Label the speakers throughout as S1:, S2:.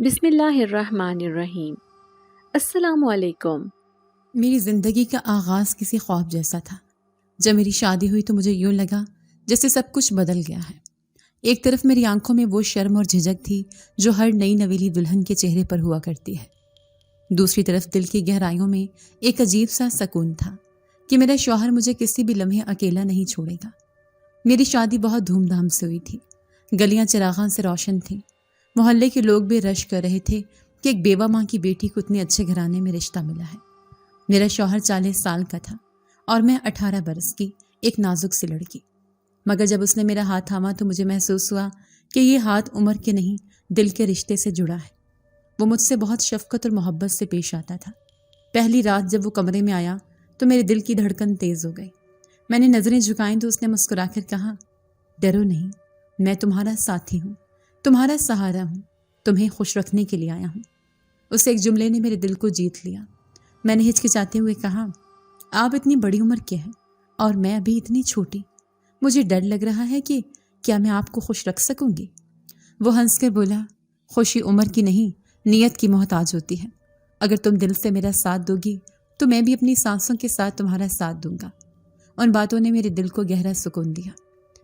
S1: بسم اللہ الرحمن الرحیم۔ السلام علیکم۔
S2: میری زندگی کا آغاز کسی خواب جیسا تھا۔ جب میری شادی ہوئی تو مجھے یوں لگا جیسے سب کچھ بدل گیا ہے۔ ایک طرف میری آنکھوں میں وہ شرم اور جھجک تھی جو ہر نئی نویلی دلہن کے چہرے پر ہوا کرتی ہے، دوسری طرف دل کی گہرائیوں میں ایک عجیب سا سکون تھا کہ میرا شوہر مجھے کسی بھی لمحے اکیلا نہیں چھوڑے گا۔ میری شادی بہت دھوم دھام سے ہوئی تھی، گلیاں چراغاں سے روشن تھیں، محلے کے لوگ بھی رش کر رہے تھے کہ ایک بیوہ ماں کی بیٹی کو اتنے اچھے گھرانے میں رشتہ ملا ہے۔ میرا شوہر 40 سال کا تھا اور میں 18 برس کی ایک نازک سی لڑکی، مگر جب اس نے میرا ہاتھ تھاما تو مجھے محسوس ہوا کہ یہ ہاتھ عمر کے نہیں دل کے رشتے سے جڑا ہے۔ وہ مجھ سے بہت شفقت اور محبت سے پیش آتا تھا۔ پہلی رات جب وہ کمرے میں آیا تو میرے دل کی دھڑکن تیز ہو گئی۔ میں نے نظریں جھکائیں تو اس نے مسکرا کر کہا، ڈرو نہیں، میں تمہارا ساتھی ہوں، تمہارا سہارا ہوں، تمہیں خوش رکھنے کے لیے آیا ہوں۔ اس ایک جملے نے میرے دل کو جیت لیا۔ میں نے ہچکچاتے ہوئے کہا، آپ اتنی بڑی عمر کے ہیں اور میں ابھی اتنی چھوٹی، مجھے ڈر لگ رہا ہے کہ کیا میں آپ کو خوش رکھ سکوں گی؟ وہ ہنس کر بولا، خوشی عمر کی نہیں نیت کی محتاج ہوتی ہے۔ اگر تم دل سے میرا ساتھ دو گی تو میں بھی اپنی سانسوں کے ساتھ تمہارا ساتھ دوں گا۔ ان باتوں نے میرے دل کو گہرا سکون دیا۔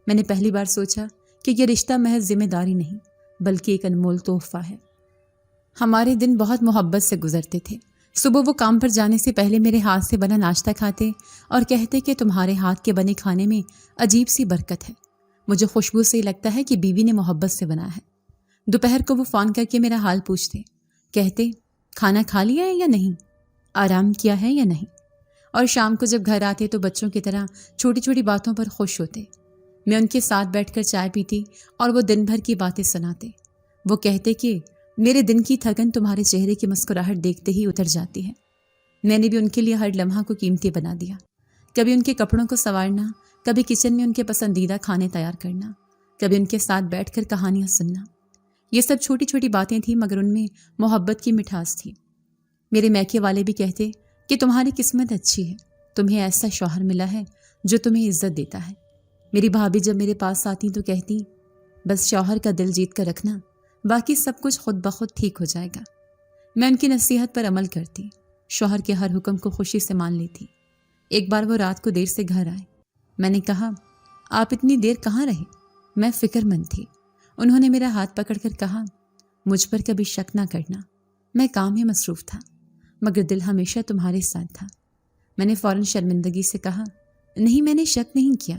S2: میں نے پہلی بار سوچا کہ یہ رشتہ محض ذمہ داری نہیں بلکہ ایک انمول تحفہ ہے۔ ہمارے دن بہت محبت سے گزرتے تھے۔ صبح وہ کام پر جانے سے پہلے میرے ہاتھ سے بنا ناشتہ کھاتے اور کہتے کہ تمہارے ہاتھ کے بنے کھانے میں عجیب سی برکت ہے۔ مجھے خوشبو سے ہی لگتا ہے کہ بیوی نے محبت سے بنا ہے۔ دوپہر کو وہ فون کر کے میرا حال پوچھتے، کہتے کھانا کھا لیا ہے یا نہیں، آرام کیا ہے یا نہیں، اور شام کو جب گھر آتے تو بچوں کی طرح چھوٹی چھوٹی باتوں پر خوش ہوتے۔ میں ان کے ساتھ بیٹھ کر چائے پیتی اور وہ دن بھر کی باتیں سناتے۔ وہ کہتے کہ میرے دن کی تھکن تمہارے چہرے کی مسکراہٹ دیکھتے ہی اتر جاتی ہے۔ میں نے بھی ان کے لیے ہر لمحہ کو قیمتی بنا دیا، کبھی ان کے کپڑوں کو سنوارنا، کبھی کچن میں ان کے پسندیدہ کھانے تیار کرنا، کبھی ان کے ساتھ بیٹھ کر کہانیاں سننا۔ یہ سب چھوٹی چھوٹی باتیں تھیں مگر ان میں محبت کی مٹھاس تھی۔ میرے میکے والے بھی کہتے کہ تمہاری قسمت اچھی ہے، تمہیں ایسا شوہر ملا ہے جو تمہیں عزت دیتا ہے۔ میری بھابھی جب میرے پاس آتی تو کہتی، بس شوہر کا دل جیت کر رکھنا، باقی سب کچھ خود بخود ٹھیک ہو جائے گا۔ میں ان کی نصیحت پر عمل کرتی، شوہر کے ہر حکم کو خوشی سے مان لیتی۔ ایک بار وہ رات کو دیر سے گھر آئے۔ میں نے کہا، آپ اتنی دیر کہاں رہے؟ میں فکر مند تھی۔ انہوں نے میرا ہاتھ پکڑ کر کہا، مجھ پر کبھی شک نہ کرنا، میں کام میں مصروف تھا مگر دل ہمیشہ تمہارے ساتھ تھا۔ میں نے فوراً شرمندگی سے کہا، نہیں، میں نے شک نہیں کیا،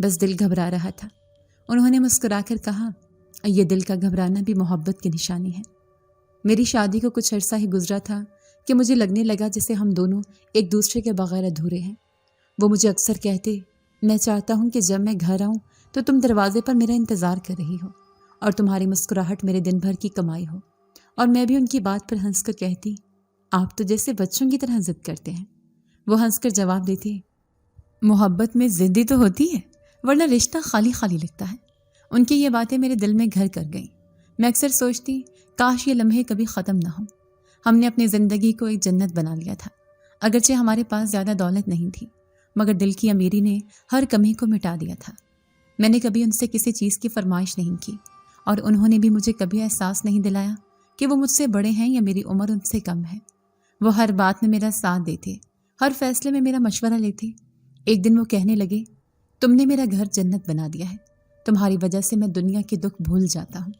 S2: بس دل گھبرا رہا تھا۔ انہوں نے مسکرا کر کہا، یہ دل کا گھبرانا بھی محبت کی نشانی ہے۔ میری شادی کو کچھ عرصہ ہی گزرا تھا کہ مجھے لگنے لگا جیسے ہم دونوں ایک دوسرے کے بغیر ادھورے ہیں۔ وہ مجھے اکثر کہتے، میں چاہتا ہوں کہ جب میں گھر آؤں تو تم دروازے پر میرا انتظار کر رہی ہو اور تمہاری مسکراہٹ میرے دن بھر کی کمائی ہو۔ اور میں بھی ان کی بات پر ہنس کر کہتی، آپ تو جیسے بچوں کی طرح ضد کرتے ہیں۔ وہ ہنس کر جواب دیتے، محبت میں ضدی تو ہوتی ہے ورنہ رشتہ خالی خالی لگتا ہے۔ ان کی یہ باتیں میرے دل میں گھر کر گئیں۔ میں اکثر سوچتی، کاش یہ لمحے کبھی ختم نہ ہوں۔ ہم نے اپنی زندگی کو ایک جنت بنا لیا تھا، اگرچہ ہمارے پاس زیادہ دولت نہیں تھی مگر دل کی امیری نے ہر کمی کو مٹا دیا تھا۔ میں نے کبھی ان سے کسی چیز کی فرمائش نہیں کی اور انہوں نے بھی مجھے کبھی احساس نہیں دلایا کہ وہ مجھ سے بڑے ہیں یا میری عمر ان سے کم ہے۔ وہ ہر بات میں میرا ساتھ دیتے، ہر فیصلے میں میرا مشورہ لیتے۔ ایک دن وہ کہنے لگے، تم نے میرا گھر جنت بنا دیا ہے، تمہاری وجہ سے میں دنیا کے دکھ بھول جاتا ہوں۔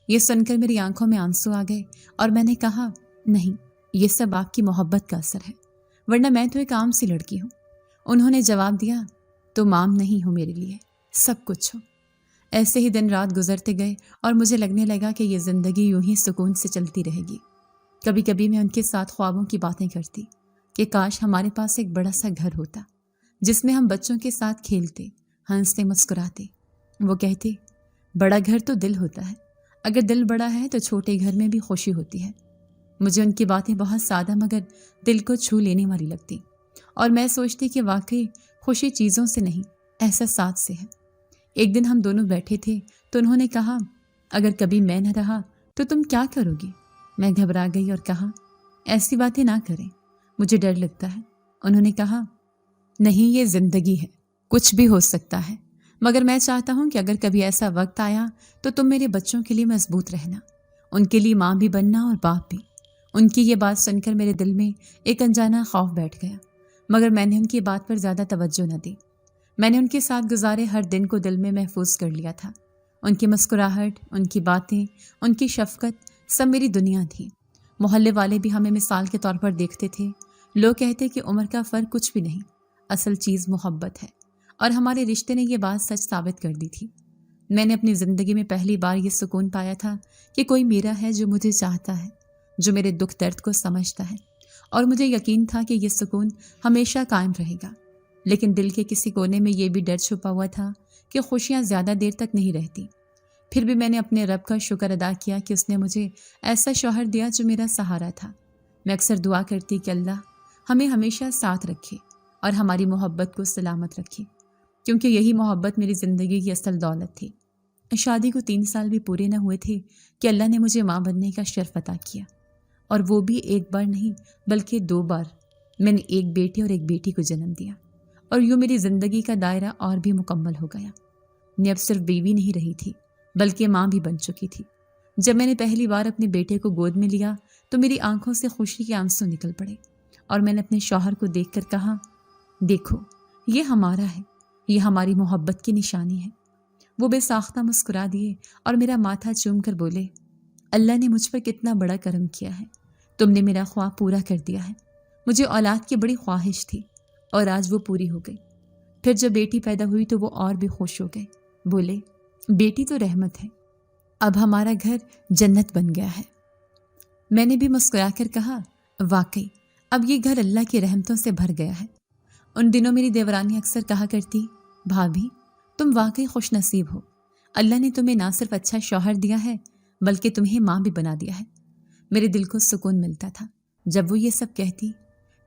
S2: یہ سن کر میری آنکھوں میں آنسو آ گئے اور میں نے کہا، نہیں، یہ سب آپ کی محبت کا اثر ہے، ورنہ میں تو ایک عام سی لڑکی ہوں۔ انہوں نے جواب دیا، تم عام نہیں ہو میرے لیے، سب کچھ ہو۔ ایسے ہی دن رات گزرتے گئے اور مجھے لگنے لگا کہ یہ زندگی یوں ہی سکون سے چلتی رہے گی۔ کبھی کبھی میں ان کے ساتھ خوابوں کی باتیں کرتی کہ کاش ہمارے پاس ایک بڑا سا گھر ہوتا جس میں ہم بچوں کے ساتھ کھیلتے، ہنستے، مسکراتے۔ وہ کہتے، بڑا گھر تو دل ہوتا ہے، اگر دل بڑا ہے تو چھوٹے گھر میں بھی خوشی ہوتی ہے۔ مجھے ان کی باتیں بہت سادہ مگر دل کو چھو لینے والی لگتی اور میں سوچتی کہ واقعی خوشی چیزوں سے نہیں، احساسات سے ہے۔ ایک دن ہم دونوں بیٹھے تھے تو انہوں نے کہا، اگر کبھی میں نہ رہا تو تم کیا کرو گی؟ میں گھبرا گئی اور کہا، ایسی باتیں نہ کریں، مجھے ڈر لگتا ہے۔ انہوں نے کہا، نہیں، یہ زندگی ہے، کچھ بھی ہو سکتا ہے، مگر میں چاہتا ہوں کہ اگر کبھی ایسا وقت آیا تو تم میرے بچوں کے لیے مضبوط رہنا، ان کے لیے ماں بھی بننا اور باپ بھی۔ ان کی یہ بات سن کر میرے دل میں ایک انجانا خوف بیٹھ گیا، مگر میں نے ان کی بات پر زیادہ توجہ نہ دی۔ میں نے ان کے ساتھ گزارے ہر دن کو دل میں محفوظ کر لیا تھا۔ ان کی مسکراہٹ، ان کی باتیں، ان کی شفقت سب میری دنیا تھی۔ محلے والے بھی ہمیں مثال کے طور پر دیکھتے تھے۔ لوگ کہتے کہ عمر کا فرق کچھ بھی نہیں، اصل چیز محبت ہے، اور ہمارے رشتے نے یہ بات سچ ثابت کر دی تھی۔ میں نے اپنی زندگی میں پہلی بار یہ سکون پایا تھا کہ کوئی میرا ہے جو مجھے چاہتا ہے، جو میرے دکھ درد کو سمجھتا ہے، اور مجھے یقین تھا کہ یہ سکون ہمیشہ قائم رہے گا۔ لیکن دل کے کسی کونے میں یہ بھی ڈر چھپا ہوا تھا کہ خوشیاں زیادہ دیر تک نہیں رہتی۔ پھر بھی میں نے اپنے رب کا شکر ادا کیا کہ اس نے مجھے ایسا شوہر دیا جو میرا سہارا تھا۔ میں اکثر دعا کرتی کہ اللہ ہمیں ہمیشہ ساتھ رکھے اور ہماری محبت کو سلامت رکھے، کیونکہ یہی محبت میری زندگی کی اصل دولت تھی۔ شادی کو 3 سال بھی پورے نہ ہوئے تھے کہ اللہ نے مجھے ماں بننے کا شرف عطا کیا، اور وہ بھی ایک بار نہیں بلکہ 2 بار۔ میں نے ایک بیٹے اور ایک بیٹی کو جنم دیا، اور یوں میری زندگی کا دائرہ اور بھی مکمل ہو گیا۔ میں اب صرف بیوی نہیں رہی تھی بلکہ ماں بھی بن چکی تھی۔ جب میں نے پہلی بار اپنے بیٹے کو گود میں لیا تو میری آنکھوں سے خوشی کے آنسو نکل پڑے، اور میں نے اپنے شوہر کو دیکھ کر کہا، دیکھو یہ ہمارا ہے، یہ ہماری محبت کی نشانی ہے۔ وہ بے ساختہ مسکرا دیے اور میرا ماتھا چوم کر بولے، اللہ نے مجھ پر کتنا بڑا کرم کیا ہے، تم نے میرا خواب پورا کر دیا ہے۔ مجھے اولاد کی بڑی خواہش تھی اور آج وہ پوری ہو گئی۔ پھر جب بیٹی پیدا ہوئی تو وہ اور بھی خوش ہو گئے، بولے بیٹی تو رحمت ہے، اب ہمارا گھر جنت بن گیا ہے۔ میں نے بھی مسکرا کر کہا، واقعی اب یہ گھر اللہ کی رحمتوں سے بھر گیا ہے۔ ان دنوں میری دیورانی اکثر کہا کرتی، بھابھی تم واقعی خوش نصیب ہو، اللہ نے تمہیں نہ صرف اچھا شوہر دیا ہے بلکہ تمہیں ماں بھی بنا دیا ہے۔ میرے دل کو سکون ملتا تھا جب وہ یہ سب کہتی۔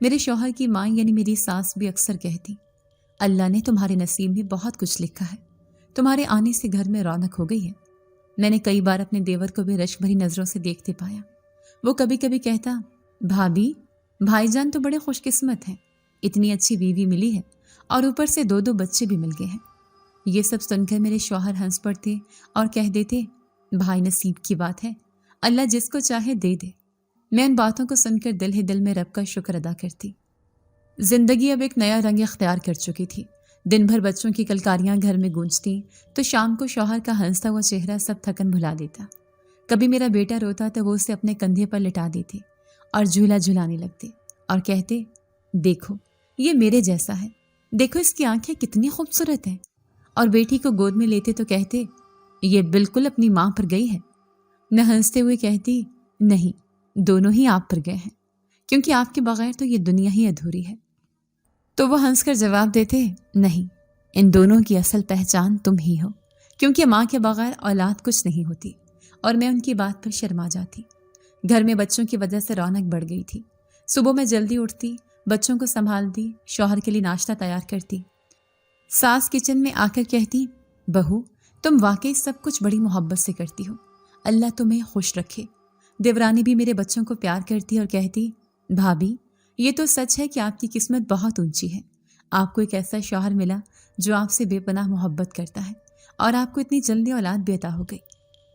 S2: میرے شوہر کی ماں یعنی میری ساس بھی اکثر کہتی، اللہ نے تمہارے نصیب میں بہت کچھ لکھا ہے، تمہارے آنے سے گھر میں رونق ہو گئی ہے۔ میں نے کئی بار اپنے دیور کو بھی رشک بھری نظروں سے دیکھتے پایا۔ وہ کبھی کبھی کہتا، بھابھی بھائی جان تو بڑے خوش قسمت ہیں، اتنی اچھی بیوی ملی ہے اور اوپر سے 2 بچے بھی مل گئے ہیں۔ یہ سب سن کر میرے شوہر ہنس پڑتے اور کہہ دیتے، بھائی نصیب کی بات ہے، اللہ جس کو چاہے دے دے۔ میں ان باتوں کو سن کر دل ہی دل میں رب کا شکر ادا کرتی۔ زندگی اب ایک نیا رنگ اختیار کر چکی تھی۔ دن بھر بچوں کی کلکاریاں گھر میں گونجتی تو شام کو شوہر کا ہنستا ہوا چہرہ سب تھکن بھلا دیتا۔ کبھی میرا بیٹا روتا تو وہ اسے اپنے کندھے پر لٹا دیتے اور جھولا جھلانے لگتے اور کہتے، دیکھو یہ میرے جیسا ہے، دیکھو اس کی آنکھیں کتنی خوبصورت ہیں۔ اور بیٹی کو گود میں لیتے تو کہتے، یہ بالکل اپنی ماں پر گئی ہے۔ میں ہنستے ہوئے کہتی، نہیں دونوں ہی آپ پر گئے ہیں، کیونکہ آپ کے بغیر تو یہ دنیا ہی ادھوری ہے۔ تو وہ ہنس کر جواب دیتے، نہیں ان دونوں کی اصل پہچان تم ہی ہو، کیونکہ ماں کے بغیر اولاد کچھ نہیں ہوتی۔ اور میں ان کی بات پر شرما جاتی۔ گھر میں بچوں کی وجہ سے رونق بڑھ گئی تھی۔ صبح میں جلدی اٹھتی، بچوں کو سنبھالتی، شوہر کے لیے ناشتہ تیار کرتی۔ ساس کچن میں آ کر کہتی، بہو تم واقعی سب کچھ بڑی محبت سے کرتی ہو، اللہ تمہیں خوش رکھے۔ دیورانی بھی میرے بچوں کو پیار کرتی اور کہتی، بھابھی یہ تو سچ ہے کہ آپ کی قسمت بہت اونچی ہے، آپ کو ایک ایسا شوہر ملا جو آپ سے بے پناہ محبت کرتا ہے، اور آپ کو اتنی جلدی اولاد بھی عطا ہو گئی۔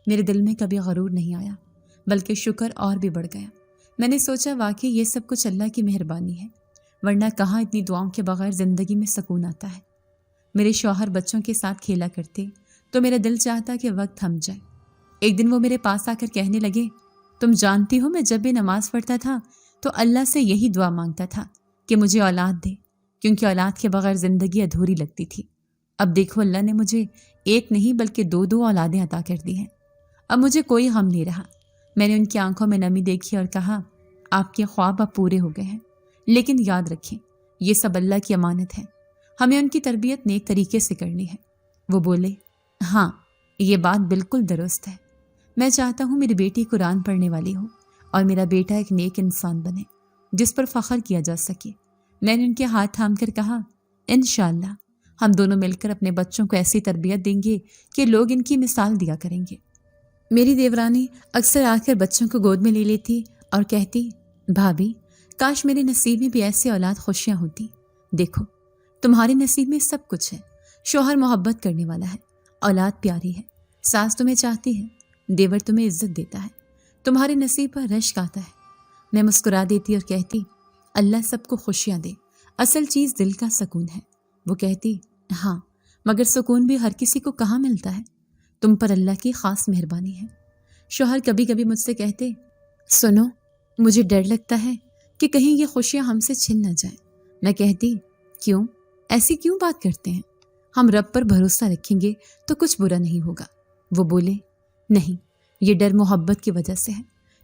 S2: میرے دل میں کبھی غرور نہیں آیا بلکہ شکر اور بھی بڑھ گیا۔ میں نے سوچا واقعی یہ سب کچھ اللہ کی مہربانی ہے، ورنہ کہاں اتنی دعاؤں کے بغیر زندگی میں سکون آتا ہے۔ میرے شوہر بچوں کے ساتھ کھیلا کرتے تو میرا دل چاہتا کہ وقت تھم جائے۔ ایک دن وہ میرے پاس آ کر کہنے لگے، تم جانتی ہو میں جب بھی نماز پڑھتا تھا تو اللہ سے یہی دعا مانگتا تھا کہ مجھے اولاد دے، کیونکہ اولاد کے بغیر زندگی ادھوری لگتی تھی۔ اب دیکھو اللہ نے مجھے ایک نہیں بلکہ 2 اولادیں عطا کر دی ہیں، اب مجھے کوئی غم نہیں رہا۔ میں نے ان کی آنکھوں میں نمی دیکھی اور کہا، آپ کے خواب اب پورے ہو گئے ہیں، لیکن یاد رکھیں یہ سب اللہ کی امانت ہے، ہمیں ان کی تربیت نیک طریقے سے کرنی ہے۔ وہ بولے، ہاں یہ بات بالکل درست ہے، میں چاہتا ہوں میری بیٹی قرآن پڑھنے والی ہو اور میرا بیٹا ایک نیک انسان بنے جس پر فخر کیا جا سکے۔ میں نے ان کے ہاتھ تھام کر کہا، انشاءاللہ ہم دونوں مل کر اپنے بچوں کو ایسی تربیت دیں گے کہ لوگ ان کی مثال دیا کریں گے۔ میری دیورانی اکثر آ کر بچوں کو گود میں لے لیتی اور کہتی، بھابھی کاش میرے نصیب میں بھی ایسی اولاد خوشیاں ہوتی۔ دیکھو تمہارے نصیب میں سب کچھ ہے، شوہر محبت کرنے والا ہے، اولاد پیاری ہے، ساس تمہیں چاہتی ہے، دیور تمہیں عزت دیتا ہے، تمہارے نصیب پر رشک آتا ہے۔ میں مسکرا دیتی اور کہتی اللہ سب کو خوشیاں دے، اصل چیز دل کا سکون ہے۔ وہ کہتی ہاں، مگر سکون بھی ہر کسی کو کہاں ملتا ہے، تم پر اللہ کی خاص مہربانی ہے۔ شوہر کبھی کبھی مجھ سے کہتے سنو، مجھے ڈر لگتا ہے کہ کہیں یہ خوشیاں ہم سے چھن نہ جائیں۔ میں کہتی کیوں، ایسی کیوں بات کرتے ہیں، ہم رب پر بھروسہ رکھیں گے تو کچھ برا نہیں ہوگا۔ وہ بولے نہیں، یہ ڈر محبت کی وجہ سے ہے،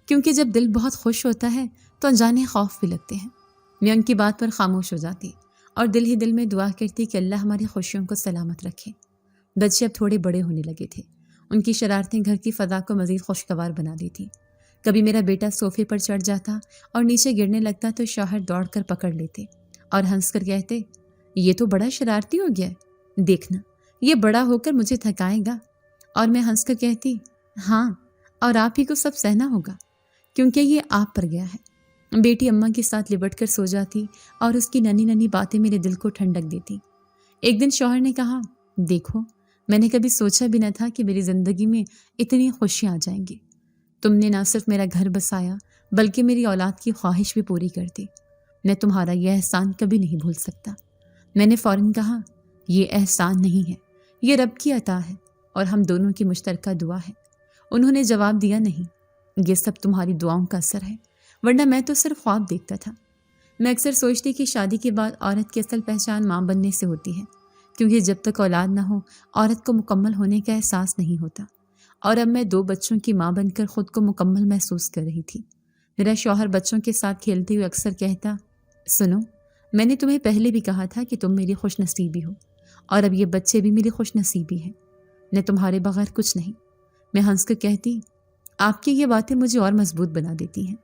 S2: کیونکہ جب دل بہت خوش ہوتا ہے تو انجانے خوف بھی لگتے ہیں۔ میں ان کی بات پر خاموش ہو جاتی اور دل ہی دل میں دعا کرتی کہ اللہ ہماری خوشیوں کو سلامت رکھے۔ بچے اب تھوڑے بڑے ہونے لگے تھے، ان کی شرارتیں گھر کی فضا کو مزید خوشگوار بنا دیتی۔ کبھی میرا بیٹا صوفے پر چڑھ جاتا اور نیچے گرنے لگتا تو شوہر دوڑ کر پکڑ لیتے اور ہنس کر کہتے یہ تو بڑا شرارتی ہو گیا ہے، دیکھنا یہ بڑا ہو کر مجھے تھکائے گا۔ اور میں ہنس کر کہتی ہاں، اور آپ ہی کو سب سہنا ہوگا، کیونکہ یہ آپ پر گیا ہے۔ بیٹی اماں کے ساتھ لپٹ کر سو جاتی اور اس کی ننھی ننھی باتیں میرے دل کو ٹھنڈک دیتی۔ ایک دن شوہر نے کہا دیکھو، میں نے کبھی سوچا بھی نہ تھا کہ میری زندگی میں اتنی خوشیاں آ جائیں گی۔ تم نے نہ صرف میرا گھر بسایا بلکہ میری اولاد کی خواہش بھی پوری کر دی۔ میں تمہارا یہ احسان کبھی نہیں بھول سکتا۔ میں نے فوراً کہا یہ احسان نہیں ہے، یہ رب کی عطا ہے اور ہم دونوں کی مشترکہ دعا ہے۔ انہوں نے جواب دیا نہیں، یہ سب تمہاری دعاؤں کا اثر ہے، ورنہ میں تو صرف خواب دیکھتا تھا۔ میں اکثر سوچتی کہ شادی کے بعد عورت کی اصل پہچان ماں بننے سے ہوتی ہے، کیونکہ جب تک اولاد نہ ہو عورت کو مکمل ہونے کا احساس نہیں ہوتا۔ اور اب میں 2 بچوں کی ماں بن کر خود کو مکمل محسوس کر رہی تھی۔ میرا شوہر بچوں کے ساتھ کھیلتے ہوئے اکثر کہتا سنو، میں نے تمہیں پہلے بھی کہا تھا کہ تم میری خوش نصیبی ہو، اور اب یہ بچے بھی میری خوش نصیبی ہیں، میں تمہارے بغیر کچھ نہیں۔ میں ہنس کر کہتی آپ کی یہ باتیں مجھے اور مضبوط بنا دیتی ہیں۔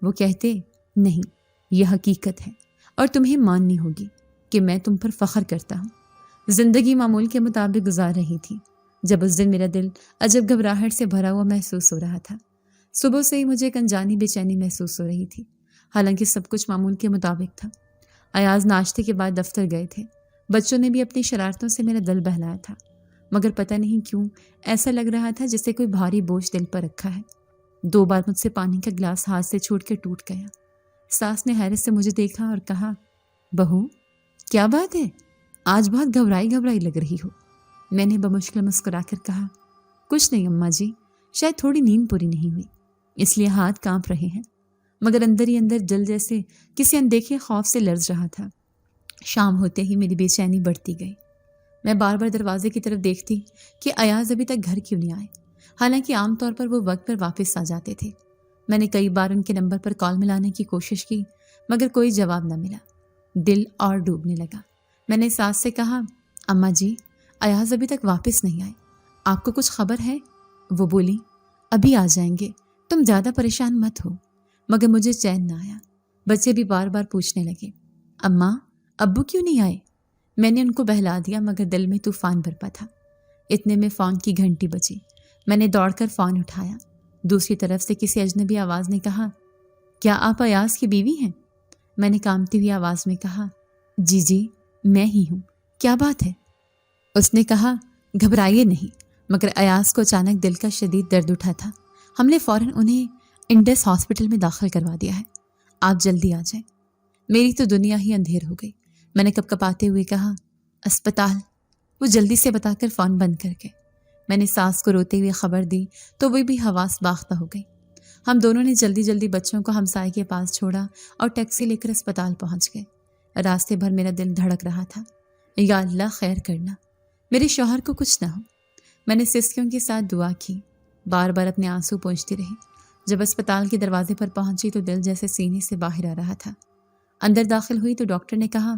S2: وہ کہتے نہیں، یہ حقیقت ہے اور تمہیں ماننی ہوگی کہ میں تم پر فخر کرتا ہوں۔ زندگی معمول کے مطابق گزار رہی تھی جب اس دن میرا دل عجب گھبراہٹ سے بھرا ہوا محسوس ہو رہا تھا۔ صبح سے ہی مجھے ایک انجانی بے چینی محسوس ہو رہی تھی، حالانکہ سب کچھ معمول کے مطابق تھا۔ ایاز ناشتے کے بعد دفتر گئے تھے، بچوں نے بھی اپنی شرارتوں سے میرا دل بہلایا تھا، مگر پتہ نہیں کیوں ایسا لگ رہا تھا جیسے کوئی بھاری بوجھ دل پر رکھا ہے۔ 2 بار مجھ سے پانی کا گلاس ہاتھ سے چھوٹ کر ٹوٹ گیا۔ ساس نے حیرت سے مجھے دیکھا اور کہا بہو کیا بات ہے، آج بہت گھبرائی گھبرائی لگ رہی ہو۔ میں نے بمشکل مسکرا کر کہا کچھ نہیں اماں جی، شاید تھوڑی نیند پوری نہیں ہوئی، اس لیے ہاتھ کانپ رہے ہیں، مگر اندر ہی اندر دل جیسے کسی اندیکھے خوف سے لرز رہا تھا۔ شام ہوتے ہی میری بے چینی بڑھتی گئی۔ میں بار بار دروازے کی طرف دیکھتی کہ ایاز ابھی تک گھر کیوں نہیں آئے، حالانکہ عام طور پر وہ وقت پر واپس آ جاتے تھے۔ میں نے کئی بار ان کے نمبر پر کال ملانے کی کوشش کی، مگر کوئی جواب نہ ملا۔ دل اور ڈوبنے لگا۔ میں نے ساس سے کہا اماں جی، ایاز ابھی تک واپس نہیں آئے، آپ کو کچھ خبر ہے؟ وہ بولی ابھی آ جائیں گے، تم زیادہ پریشان مت ہو۔ مگر مجھے چین نہ آیا۔ بچے بھی بار بار پوچھنے لگے اماں ابو کیوں نہیں آئے؟ میں نے ان کو بہلا دیا، مگر دل میں طوفان برپا تھا۔ اتنے میں فون کی گھنٹی بجی۔ میں نے دوڑ کر فون اٹھایا۔ دوسری طرف سے کسی اجنبی آواز نے کہا کیا آپ ایاز کی بیوی ہیں؟ میں نے کانپتی ہوئی آواز میں کہا جی جی میں ہی ہوں، کیا بات ہے؟ اس نے کہا گھبرائیے نہیں، مگر ایاز کو اچانک دل کا شدید درد اٹھا تھا، ہم نے فوراً انہیں انڈس ہاسپٹل میں داخل کروا دیا ہے، آپ جلدی آ جائیں۔ میری تو دنیا ہی اندھیر ہو گئی۔ میں نے کپ کپاتے ہوئے کہا اسپتال؟ وہ جلدی سے بتا کر فون بند کر کے۔ میں نے ساس کو روتے ہوئے خبر دی تو وہ بھی حواس باختہ ہو گئی۔ ہم دونوں نے جلدی جلدی بچوں کو ہمسائے کے پاس چھوڑا اور ٹیکسی لے کر اسپتال پہنچ گئے۔ راستے بھر میرا دل دھڑک رہا تھا، یا اللہ خیر کرنا، میرے شوہر کو کچھ نہ ہو۔ میں نے سسکیوں کے ساتھ دعا کی، بار بار اپنے آنسو پونچھتی رہی۔ جب اسپتال کے دروازے پر پہنچی تو دل جیسے سینے سے باہر آ رہا تھا۔ اندر داخل ہوئی تو ڈاکٹر نے کہا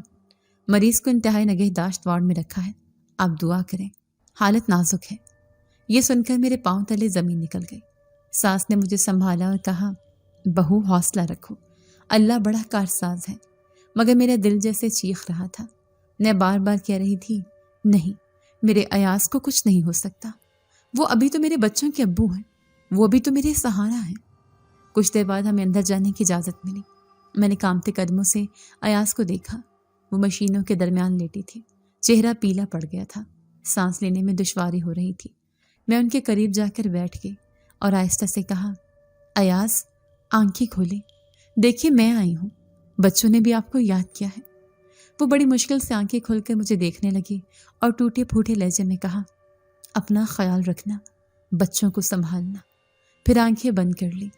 S2: مریض کو انتہائی نگہداشت وارڈ میں رکھا ہے، آپ دعا کریں، حالت نازک ہے۔ یہ سن کر میرے پاؤں تلے زمین نکل گئی۔ ساس نے مجھے سنبھالا اور کہا بہو حوصلہ رکھو، اللہ بڑا کارساز ہے۔ مگر میرا دل جیسے چیخ رہا تھا۔ میں بار بار کہہ رہی تھی نہیں، میرے ایاز کو کچھ نہیں ہو سکتا، وہ ابھی تو میرے بچوں کے ابو ہیں، وہ ابھی تو میرے سہارا ہیں۔ کچھ دیر بعد ہمیں اندر جانے کی اجازت ملی۔ میں نے کانپتے قدموں سے ایاز کو دیکھا۔ وہ مشینوں کے درمیان لیٹی تھی، چہرہ پیلا پڑ گیا تھا، سانس لینے میں دشواری ہو رہی تھی۔ میں ان کے قریب جا کر بیٹھ گئی اور آہستہ سے کہا ایاز آنکھیں کھولے، دیکھیے میں آئی ہوں، بچوں نے بھی آپ کو یاد کیا ہے۔ وہ بڑی مشکل سے آنکھیں کھول کر مجھے دیکھنے لگی اور ٹوٹے پھوٹے لہجے میں کہا، اپنا خیال رکھنا، بچوں کو سنبھالنا۔ پھر آنکھیں بند کر لی۔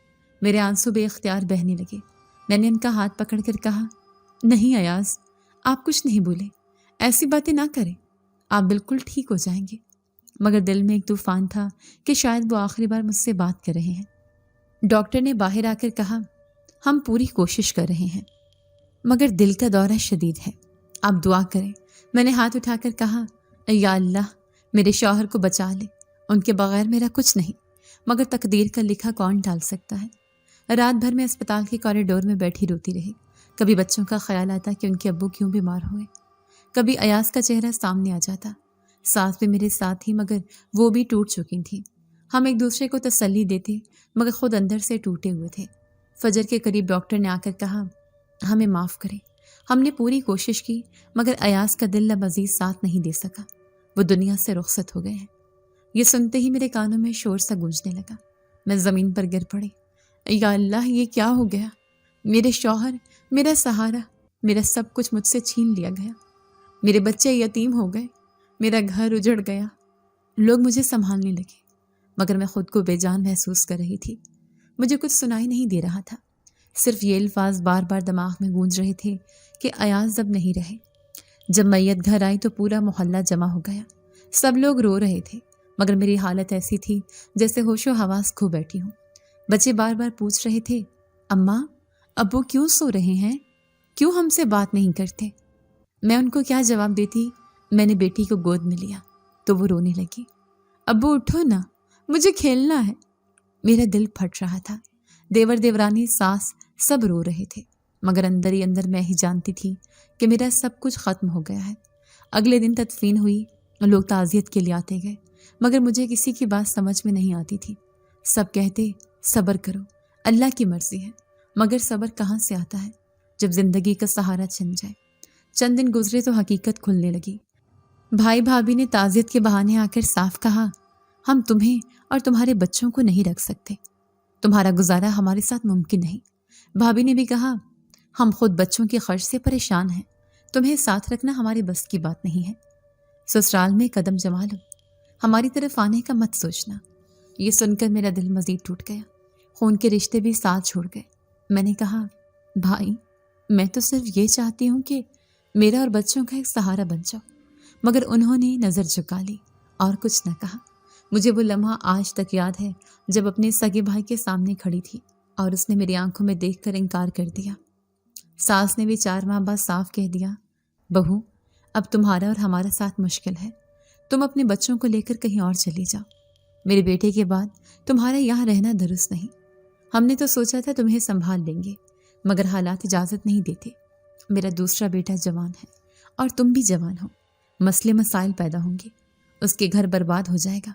S2: میرے آنسو بے اختیار بہنے لگے۔ میں نے ان کا ہاتھ پکڑ کر کہا، نہیں ایاز، آپ کچھ نہیں بولے، ایسی باتیں نہ کریں، آپ بالکل ٹھیک ہو جائیں گے۔ مگر دل میں ایک طوفان تھا کہ شاید وہ آخری بار مجھ سے بات کر رہے ہیں۔ ڈاکٹر نے باہر آ کر کہا، ہم پوری کوشش کر رہے ہیں مگر دل کا دورہ شدید ہے، آپ دعا کریں۔ میں نے ہاتھ اٹھا کر کہا، یا اللہ میرے شوہر کو بچا لے، ان کے بغیر میرا کچھ نہیں، مگر تقدیر کا لکھا کون ٹال سکتا ہے۔ رات بھر میں اسپتال کے کوریڈور میں بیٹھی روتی رہی۔ کبھی بچوں کا خیال آتا کہ ان کے ابو کیوں بیمار ہوئے، کبھی ایاز کا چہرہ سامنے آ جاتا۔ ساس بھی میرے ساتھ تھی مگر وہ بھی ٹوٹ چکی تھی۔ ہم ایک دوسرے کو تسلی دیتے مگر خود اندر سے ٹوٹے ہوئے تھے۔ فجر کے قریب ڈاکٹر نے آ کر کہا، ہمیں معاف کریں، ہم نے پوری کوشش کی مگر ایاز کا دل اب مزید ساتھ نہیں دے سکا، وہ دنیا سے رخصت ہو گئے ہیں۔ یہ سنتے ہی میرے کانوں میں شور سا گونجنے لگا۔ میں زمین پر گر پڑی۔ یا اللہ یہ کیا ہو گیا؟ میرے شوہر، میرا سہارا، میرا سب کچھ مجھ سے چھین لیا گیا، میرے بچے یتیم ہو گئے، میرا گھر اجڑ گیا۔ لوگ مجھے سنبھالنے لگے مگر میں خود کو بے جان محسوس کر رہی تھی۔ مجھے کچھ سنائی نہیں دے رہا تھا، صرف یہ الفاظ بار بار دماغ میں گونج رہے تھے کہ ایاز اب نہیں رہے۔ جب میت گھر آئی تو پورا محلہ جمع ہو گیا، سب لوگ رو رہے تھے مگر میری حالت ایسی تھی جیسے ہوش و حواس کھو بیٹھی ہوں۔ بچے بار بار پوچھ رہے تھے، اماں ابو کیوں سو رہے ہیں، کیوں ہم سے بات نہیں کرتے؟ میں ان کو کیا جواب دیتی؟ میں نے بیٹی کو گود میں لیا تو وہ رونے لگی، ابو اٹھو نا، مجھے کھیلنا ہے۔ میرا دل پھٹ رہا تھا۔ دیور دیورانی ساس سب رو رہے تھے مگر اندر ہی اندر میں ہی جانتی تھی کہ میرا سب کچھ ختم ہو گیا ہے۔ اگلے دن تدفین ہوئی، لوگ تعزیت کے لیے آتے گئے مگر مجھے کسی کی بات سمجھ میں نہیں آتی تھی۔ سب کہتے صبر کرو، اللہ کی مرضی ہے، مگر صبر کہاں سے آتا ہے جب زندگی کا سہارا چھن جائے۔ چند دن گزرے تو حقیقت کھلنے لگی۔ بھائی بھابھی نے تعزیت کے بہانے آ کر صاف کہا، ہم تمہیں اور تمہارے بچوں کو نہیں رکھ سکتے، تمہارا گزارا ہمارے ساتھ ممکن نہیں۔ بھابھی نے بھی کہا، ہم خود بچوں کے خرچ سے پریشان ہیں، تمہیں ساتھ رکھنا ہمارے بس کی بات نہیں ہے، سسرال میں قدم جما لو، ہماری طرف آنے کا مت سوچنا۔ یہ سن کر میرا دل مزید ٹوٹ گیا، خون کے رشتے بھی ساتھ چھوڑ گئے۔ میں نے کہا، بھائی میں تو صرف یہ چاہتی ہوں کہ میرا اور بچوں کا ایک سہارا بن جاؤ، مگر انہوں نے نظر جھکا لی اور کچھ نہ کہا۔ مجھے وہ لمحہ آج تک یاد ہے جب اپنے سگے بھائی کے سامنے کھڑی تھی اور اس نے میری آنکھوں میں دیکھ کر انکار کر دیا۔ ساس نے بھی 4 ماہ بعد صاف کہہ دیا، بہو اب تمہارا اور ہمارا ساتھ مشکل ہے، تم اپنے بچوں کو لے کر کہیں اور چلی جاؤ، میرے بیٹے کے بعد تمہارا یہاں رہنا درست نہیں۔ ہم نے تو سوچا تھا تمہیں سنبھال لیں گے مگر حالات اجازت نہیں دیتے۔ میرا دوسرا بیٹا جوان ہے اور تم بھی جوان ہو، مسئلے مسائل پیدا ہوں گے، اس کے گھر برباد ہو جائے گا۔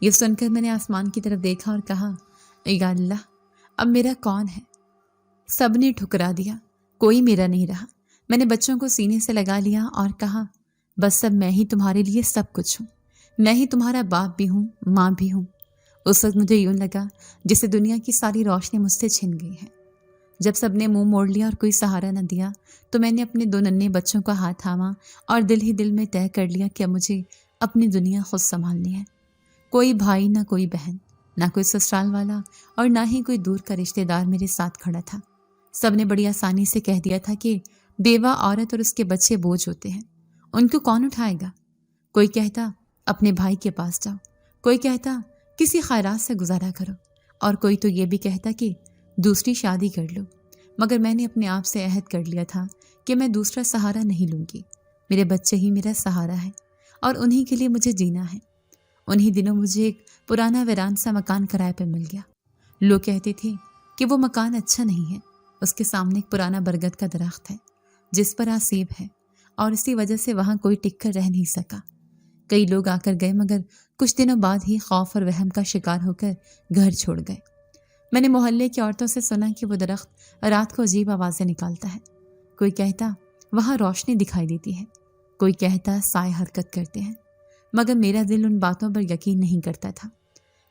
S2: یہ سن کر میں نے آسمان کی طرف دیکھا اور کہا، یا اللہ اب میرا کون ہے؟ سب نے ٹھکرا دیا، کوئی میرا نہیں رہا۔ میں نے بچوں کو سینے سے لگا لیا اور کہا، بس اب میں ہی تمہارے لیے سب کچھ ہوں، میں ہی تمہارا باپ بھی ہوں، ماں بھی ہوں۔ اس وقت مجھے یوں لگا جسے دنیا کی ساری روشنی مجھ سے چھن گئی ہے۔ جب سب نے منہ موڑ لیا اور کوئی سہارا نہ دیا تو میں نے اپنے 2 ننھے بچوں کا ہاتھ تھاما اور دل ہی دل میں طے کر لیا کہ اب مجھے اپنی دنیا خود سنبھالنی ہے۔ کوئی بھائی نہ کوئی بہن، نہ کوئی سسرال والا اور نہ ہی کوئی دور کا رشتہ دار میرے ساتھ کھڑا تھا۔ سب نے بڑی آسانی سے کہہ دیا تھا کہ بیوہ عورت اور اس کے بچے بوجھ ہوتے ہیں، ان کو کون اٹھائے گا۔ کوئی کہتا اپنے بھائی کے پاس جاؤ، کوئی کہتا کسی خیرات سے گزارا کرو، اور کوئی تو یہ بھی کہتا کہ دوسری شادی کر لو۔ مگر میں نے اپنے آپ سے عہد کر لیا تھا کہ میں دوسرا سہارا نہیں لوں گی، میرے بچے ہی میرا سہارا ہے اور انہی کے لیے مجھے جینا ہے۔ انہی دنوں مجھے ایک پرانا ویران سا مکان کرائے پہ مل گیا۔ لوگ کہتے تھے کہ وہ مکان اچھا نہیں ہے، اس کے سامنے ایک پرانا برگد کا درخت ہے جس پر آسیب ہے اور اسی وجہ سے وہاں کوئی ٹک کر رہ نہیں سکا۔ کئی لوگ آ کر گئے مگر کچھ دنوں بعد ہی خوف اور وہم کا شکار ہو کر گھر چھوڑ گئے۔ میں نے محلے کی عورتوں سے سنا کہ وہ درخت رات کو عجیب آوازیں نکالتا ہے، کوئی کہتا وہاں روشنی دکھائی دیتی ہے، کوئی کہتا سائے حرکت کرتے ہیں، مگر میرا دل ان باتوں پر یقین نہیں کرتا تھا۔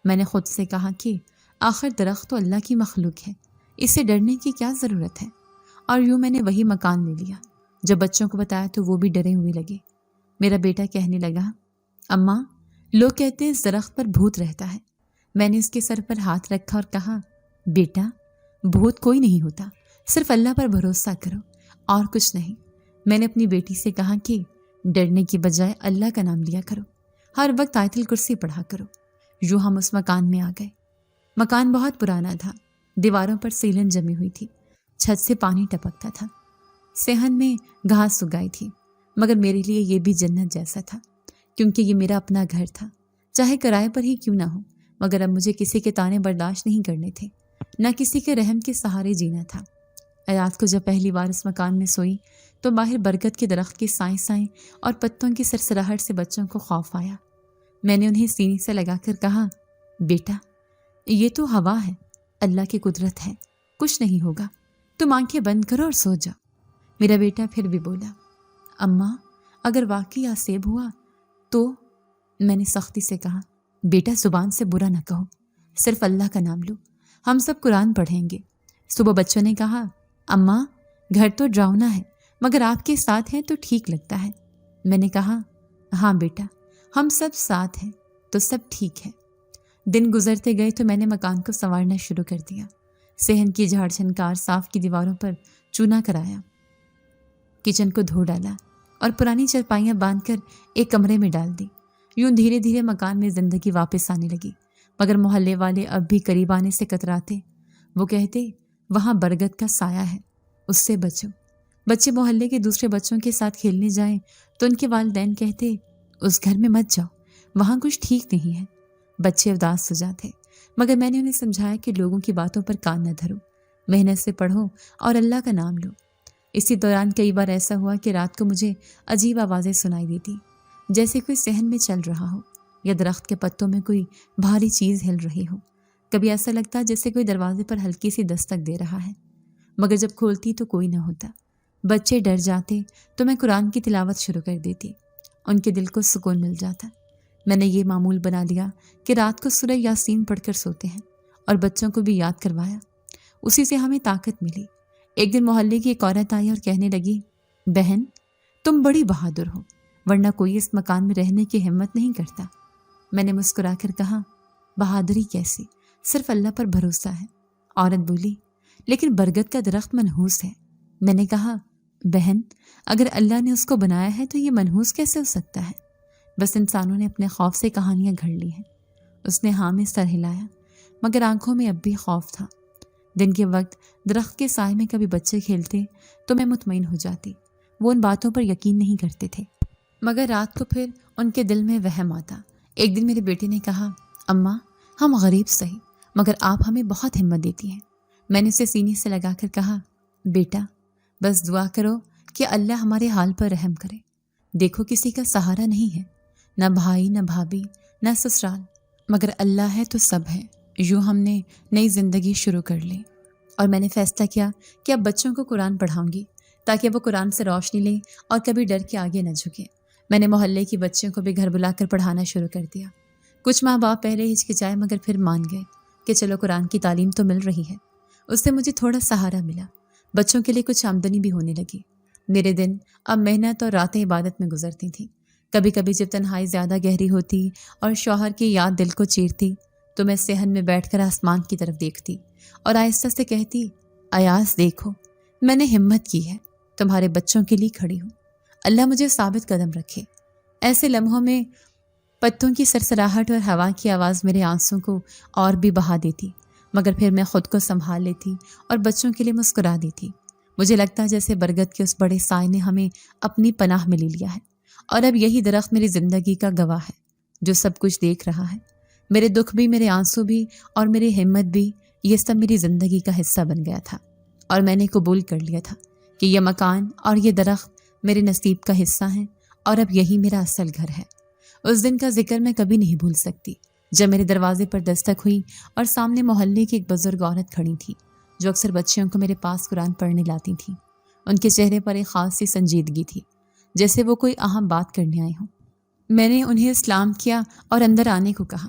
S2: میں نے خود سے کہا کہ آخر درخت تو اللہ کی مخلوق ہے، اسے ڈرنے کی کیا ضرورت ہے؟ اور یوں میں نے وہی مکان لے لیا۔ جب بچوں کو بتایا تو وہ بھی ڈرے ہوئے لگے۔ میرا بیٹا کہنے لگا، اماں لوگ کہتے ہیں اس درخت پر بھوت رہتا ہے۔ میں نے اس کے سر پر ہاتھ رکھا اور کہا، بیٹا بھوت کوئی نہیں ہوتا، صرف اللہ پر بھروسہ کرو اور کچھ نہیں۔ میں نے اپنی بیٹی سے کہا کہ ڈرنے کی بجائے اللہ کا نام لیا کرو، ہر وقت آیت الکرسی پڑھا کرو۔ یوں ہم اس مکان میں آ گئے۔ مکان بہت پرانا تھا، دیواروں پر سیلن جمی ہوئی تھی، چھت سے پانی ٹپکتا تھا، صحن میں گھاس اگائی تھی، مگر میرے لیے یہ بھی جنت جیسا تھا، کیونکہ یہ میرا اپنا گھر تھا، چاہے کرائے پر ہی کیوں نہ ہو، مگر اب مجھے کسی کے طعنے برداشت نہیں کرنے تھے، نہ کسی کے رحم کے سہارے جینا تھا۔ رات کو جب پہلی بار اس مکان میں سوئی تو باہر برگد کے درخت کی سائیں سائیں اور پتوں کی سرسراہٹ سے بچوں کو خوف آیا۔ میں نے انہیں سینے سے لگا کر کہا، بیٹا یہ تو ہوا ہے، اللہ کی قدرت ہے، کچھ نہیں ہوگا، تم آنکھیں بند کرو اور سو جاؤ۔ میرا بیٹا پھر بھی بولا، اماں اگر واقعی آسیب ہوا تو؟ میں نے سختی سے کہا، بیٹا زبان سے برا نہ کہو، صرف اللہ کا نام لو، ہم سب قرآن پڑھیں گے۔ صبح بچوں نے کہا، اماں گھر تو ڈراؤنا ہے مگر آپ کے ساتھ ہیں تو ٹھیک لگتا ہے۔ میں نے کہا، ہاں بیٹا ہم سب ساتھ ہیں تو سب ٹھیک ہے۔ دن گزرتے گئے تو میں نے مکان کو سنوارنا شروع کر دیا۔ صحن کی جھاڑ جھنکار صاف کی دیواروں پر چونا کرایا، کچن کو دھو ڈالا اور پرانی چرپائیاں باندھ کر ایک کمرے میں ڈال دی۔ یوں دھیرے دھیرے مکان میں زندگی واپس آنے لگی، مگر محلے والے اب بھی قریب آنے سے کتراتے۔ وہ کہتے، وہاں برگد کا سایہ ہے، اس سے بچو۔ بچے محلے کے دوسرے بچوں کے ساتھ کھیلنے جائیں تو ان کے والدین کہتے، اس گھر میں مت جاؤ، وہاں کچھ ٹھیک نہیں ہے۔ بچے اداس ہو جاتے، مگر میں نے انہیں سمجھایا کہ لوگوں کی باتوں پر کان نہ دھرو، محنت سے پڑھو اور اللہ کا نام لو۔ اسی دوران کئی بار ایسا ہوا کہ رات کو مجھے عجیب آوازیں سنائی دیتی، جیسے کوئی صحن میں چل رہا ہو یا درخت کے پتوں میں کوئی بھاری چیز ہل رہی ہو۔ کبھی ایسا لگتا جیسے کوئی دروازے پر ہلکی سی دستک دے رہا ہے، مگر جب کھولتی تو کوئی نہ ہوتا۔ بچے ڈر جاتے تو میں قرآن کی تلاوت شروع کر دیتی، ان کے دل کو سکون مل جاتا۔ میں نے یہ معمول بنا لیا کہ رات کو سورہ یاسین پڑھ کر سوتے ہیں اور بچوں کو بھی یاد کروایا، اسی سے ہمیں طاقت ملی۔ ایک دن محلے کی ایک عورت آئی اور کہنے لگی، بہن تم بڑی بہادر ہو، ورنہ کوئی اس مکان میں رہنے کی ہمت نہیں کرتا۔ میں نے مسکرا کر کہا، بہادری کیسی، صرف اللہ پر بھروسہ ہے۔ عورت بولی، لیکن برگد کا درخت منحوس ہے۔ میں نے کہا، بہن اگر اللہ نے اس کو بنایا ہے تو یہ منحوس کیسے ہو سکتا ہے؟ بس انسانوں نے اپنے خوف سے کہانیاں گھڑ لی ہیں۔ اس نے ہاں میں سر ہلایا، مگر آنکھوں میں اب بھی خوف تھا۔ دن کے وقت درخت کے سائے میں کبھی بچے کھیلتے تو میں مطمئن ہو جاتی، وہ ان باتوں پر یقین نہیں کرتے تھے، مگر رات کو پھر ان کے دل میں وہم آتا۔ ایک دن میرے بیٹے نے کہا، اماں ہم غریب سہی مگر آپ ہمیں بہت ہمت دیتی ہیں۔ میں نے اسے سینے سے لگا کر کہا، بیٹا بس دعا کرو کہ اللہ ہمارے حال پر رحم کرے۔ دیکھو کسی کا سہارا نہیں ہے، نہ بھائی نہ بھابھی نہ سسرال، مگر اللہ ہے تو سب ہے۔ یوں ہم نے نئی زندگی شروع کر لی اور میں نے فیصلہ کیا کہ اب بچوں کو قرآن پڑھاؤں گی تاکہ وہ قرآن سے روشنی لیں اور کبھی ڈر کے آگے نہ جھکیں۔ میں نے محلے کی بچیوں کو بھی گھر بلا کر پڑھانا شروع کر دیا۔ کچھ ماں باپ پہلے ہچکچائے مگر پھر مان گئے کہ چلو قرآن کی تعلیم تو مل رہی ہے، اس سے مجھے تھوڑا سہارا ملا، بچوں کے لیے کچھ آمدنی بھی ہونے لگی۔ میرے دن اب محنت اور راتیں عبادت میں گزرتی تھیں۔ کبھی کبھی جب تنہائی زیادہ گہری ہوتی اور شوہر کی یاد دل کو چیرتی تو میں صحن میں بیٹھ کر آسمان کی طرف دیکھتی اور آہستہ سے کہتی، ایاز دیکھو میں نے ہمت کی ہے، تمہارے بچوں کے لیے کھڑی ہوں، اللہ مجھے ثابت قدم رکھے۔ ایسے لمحوں میں پتوں کی سرسراہٹ اور ہوا کی آواز میرے آنسوں کو اور بھی بہا دیتی، مگر پھر میں خود کو سنبھال لیتی اور بچوں کے لیے مسکرا دیتی۔ مجھے لگتا جیسے برگد کے اس بڑے سائے نے ہمیں اپنی پناہ میں لے لیا ہے اور اب یہی درخت میری زندگی کا گواہ ہے جو سب کچھ دیکھ رہا ہے۔ میرے دکھ بھی، میرے آنسو بھی اور میری ہمت بھی، یہ سب میری زندگی کا حصہ بن گیا تھا اور میں نے قبول کر لیا تھا کہ یہ مکان اور یہ درخت میرے نصیب کا حصہ ہیں اور اب یہی میرا اصل گھر ہے۔ اس دن کا ذکر میں کبھی نہیں بھول سکتی جب میرے دروازے پر دستک ہوئی اور سامنے محلے کی ایک بزرگ عورت کھڑی تھی جو اکثر بچیوں کو میرے پاس قرآن پڑھنے لاتی تھی۔ ان کے چہرے پر ایک خاص سی سنجیدگی تھی، جیسے وہ کوئی اہم بات کرنے آئے ہوں۔ میں نے انہیں سلام کیا اور اندر آنے کو کہا،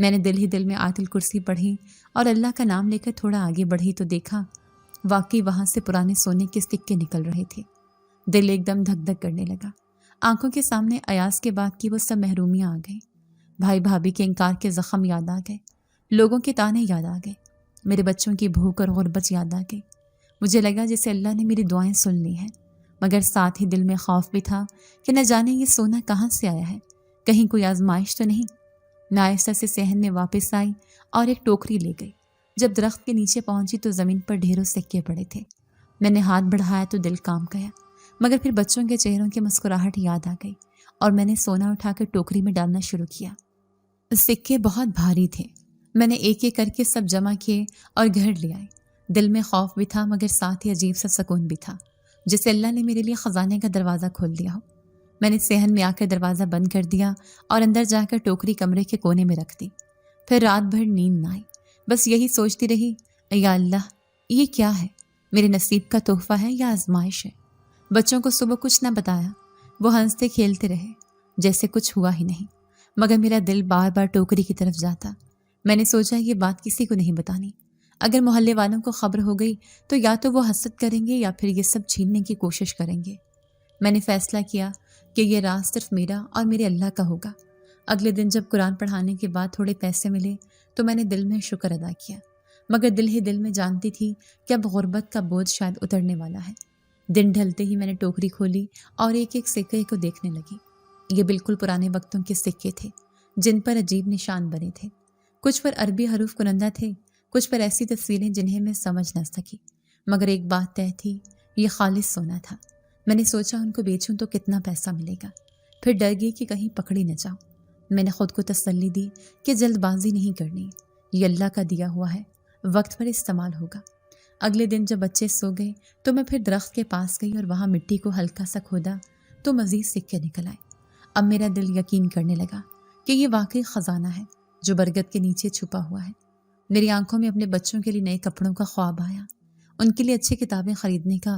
S2: میں نے دل ہی دل میں آیت الکرسی پڑھی اور اللہ کا نام لے کر تھوڑا آگے بڑھی تو دیکھا واقعی وہاں سے پرانے سونے کے سکے نکل رہے تھے۔ دل ایک دم دھک دھک کرنے لگا۔ آنکھوں کے سامنے ایاز کے بعد کی وہ سب محرومیاں آ گئیں۔ بھائی بھابھی کے انکار کے زخم یاد آ گئے، لوگوں کے تانے یاد آ گئے، میرے بچوں کی بھوک اور غربت یاد آ گئی۔ مجھے لگا جیسے اللہ نے میری دعائیں سن لی ہیں، مگر ساتھ ہی دل میں خوف بھی تھا کہ نہ جانے یہ سونا کہاں سے آیا ہے، کہیں کوئی آزمائش تو نہیں۔ میں آہستہ سے صحن میں واپس آئی اور ایک ٹوکری لے گئی۔ جب درخت کے نیچے پہنچی تو زمین پر ڈھیروں سکے پڑے تھے۔ میں نے ہاتھ بڑھایا تو دل کام گیا، مگر پھر بچوں کے چہروں کی مسکراہٹ یاد آ گئی اور میں نے سونا اٹھا کر ٹوکری میں ڈالنا شروع کیا۔ سکے بہت بھاری تھے۔ میں نے ایک ایک کر کے سب جمع کیے اور گھر لے آئی۔ دل میں خوف بھی تھا مگر ساتھ ہی عجیب سا سکون بھی تھا، جیسے اللہ نے میرے لیے خزانے کا دروازہ کھول دیا ہو۔ میں نے صحن میں آ کر دروازہ بند کر دیا اور اندر جا کر ٹوکری کمرے کے کونے میں رکھ دی۔ پھر رات بھر نیند نہ آئی، بس یہی سوچتی رہی، یا اللہ یہ کیا ہے، میرے نصیب کا تحفہ ہے یا آزمائش ہے۔ بچوں کو صبح کچھ نہ بتایا، وہ ہنستے کھیلتے رہے جیسے کچھ ہوا ہی نہیں، مگر میرا دل بار بار ٹوکری کی طرف جاتا۔ میں نے سوچا یہ بات کسی کو نہیں بتانی، اگر محلے والوں کو خبر ہو گئی تو یا تو وہ حسد کریں گے یا پھر یہ سب چھیننے کی کوشش کریں گے۔ میں نے فیصلہ کیا کہ یہ راز صرف میرا اور میرے اللہ کا ہوگا۔ اگلے دن جب قرآن پڑھانے کے بعد تھوڑے پیسے ملے تو میں نے دل میں شکر ادا کیا، مگر دل ہی دل میں جانتی تھی کہ اب غربت کا بوجھ شاید اترنے والا ہے۔ دن ڈھلتے ہی میں نے ٹوکری کھولی اور ایک ایک سکے کو دیکھنے لگی۔ یہ بالکل پرانے وقتوں کے سکے تھے جن پر عجیب نشان بنے تھے، کچھ پر عربی حروف کنندہ تھے، کچھ پر ایسی تصویریں جنہیں میں سمجھ نہ سکی، مگر ایک بات طے تھی، یہ خالص سونا تھا۔ میں نے سوچا ان کو بیچوں تو کتنا پیسہ ملے گا، پھر ڈر گئی کہ کہیں پکڑی نہ جاؤں۔ میں نے خود کو تسلی دی کہ جلد بازی نہیں کرنی، یہ اللہ کا دیا ہوا ہے، وقت پر استعمال ہوگا۔ اگلے دن جب بچے سو گئے تو میں پھر درخت کے پاس گئی اور وہاں مٹی کو ہلکا سا کھودا تو مزید سکے نکل آئے۔ اب میرا دل یقین کرنے لگا کہ یہ واقعی خزانہ ہے جو برگد کے نیچے چھپا ہوا ہے۔ میری آنکھوں میں اپنے بچوں کے لیے نئے کپڑوں کا خواب آیا، ان کے لیے اچھی کتابیں خریدنے کا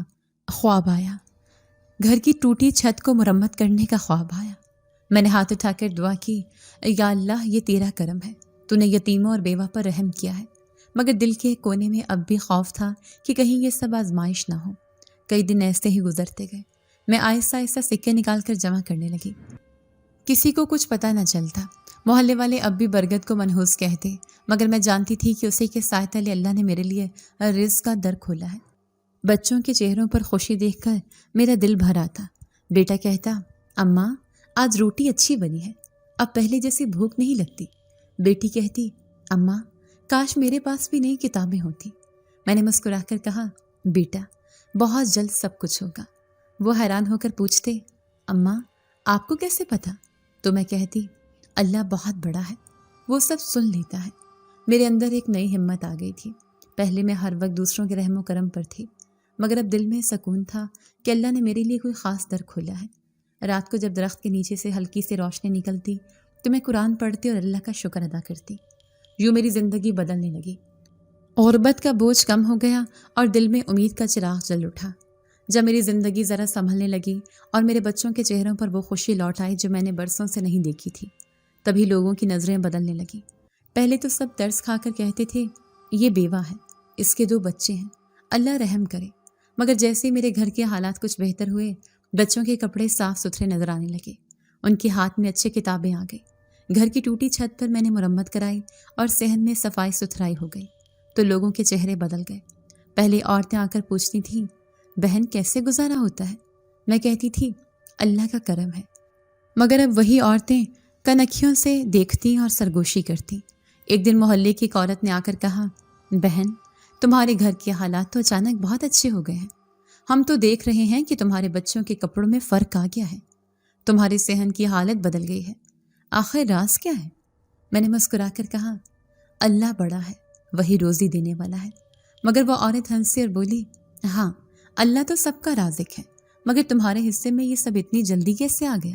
S2: خواب آیا، گھر کی ٹوٹی چھت کو مرمت کرنے کا خواب آیا۔ میں نے ہاتھ اٹھا کر دعا کی، یا اللہ یہ تیرا کرم ہے، تو نے یتیموں اور بیوہ پر رحم کیا ہے، مگر دل کے کونے میں اب بھی خوف تھا کہ کہیں یہ سب آزمائش نہ ہو۔ کئی دن ایسے ہی گزرتے گئے، میں آہستہ آہستہ سکے نکال کر جمع کرنے لگی۔ کسی کو کچھ پتہ نہ چلتا، محلے والے اب بھی برگد کو منحوس کہتے، مگر میں جانتی تھی کہ اسی کے سائے تلے اللہ نے میرے لیے رزق کا در کھولا ہے۔ بچوں کے چہروں پر خوشی دیکھ کر میرا دل بھر آتا۔ بیٹا کہتا، اماں آج روٹی اچھی بنی ہے، اب پہلے جیسی بھوک نہیں لگتی۔ بیٹی کہتی، اماں کاش میرے پاس بھی نئی کتابیں ہوتی۔ میں نے مسکرا کر کہا، بیٹا بہت جلد سب کچھ ہوگا۔ وہ حیران ہو کر پوچھتے، اماں آپ کو کیسے پتہ؟ تو میں کہتی، اللہ بہت بڑا ہے، وہ سب سن لیتا ہے۔ میرے اندر ایک نئی ہمت آ گئی تھی۔ پہلے میں ہر وقت دوسروں کے رحم و کرم پر تھی، مگر اب دل میں سکون تھا کہ اللہ نے میرے لیے کوئی خاص در کھولا ہے۔ رات کو جب درخت کے نیچے سے ہلکی سی روشنی نکلتی تو میں قرآن پڑھتی اور اللہ کا شکر ادا کرتی۔ یوں میری زندگی بدلنے لگی، غربت کا بوجھ کم ہو گیا اور دل میں امید کا چراغ جل اٹھا۔ جب میری زندگی ذرا سنبھلنے لگی اور میرے بچوں کے چہروں پر وہ خوشی لوٹ آئی جو میں نے برسوں سے نہیں دیکھی تھی، تبھی لوگوں کی نظریں بدلنے لگیں۔ پہلے تو سب ترس کھا کر کہتے تھے، یہ بیوہ ہے، اس کے 2 بچے ہیں، اللہ رحم کرے۔ مگر جیسے میرے گھر کے حالات کچھ بہتر ہوئے، بچوں کے کپڑے صاف ستھرے نظر آنے لگے، ان کے ہاتھ میں اچھی کتابیں آ گئی، گھر کی ٹوٹی چھت پر میں نے مرمت کرائی اور صحن میں صفائی ستھرائی ہو گئی تو لوگوں کے چہرے بدل گئے۔ پہلے عورتیں آ کر پوچھتی تھیں، بہن کیسے گزارا ہوتا ہے؟ میں کہتی تھی، اللہ کا کرم ہے، مگر اب وہی عورتیں کنکھیوں سے دیکھتی اور سرگوشی کرتی۔ ایک دن محلے کی ایک عورت نے آ کر کہا، بہن تمہارے گھر کے حالات تو اچانک بہت اچھے ہو گئے ہیں، ہم تو دیکھ رہے ہیں کہ تمہارے بچوں کے کپڑوں میں فرق آ گیا ہے، تمہارے صحن کی حالت بدل گئی ہے، آخر راز کیا ہے؟ میں نے مسکرا کر کہا، اللہ بڑا ہے، وہی روزی دینے والا ہے۔ مگر وہ عورت ہنسی اور بولی، ہاں اللہ تو سب کا رازق ہے، مگر تمہارے حصے میں یہ سب اتنی جلدی کیسے آ گیا؟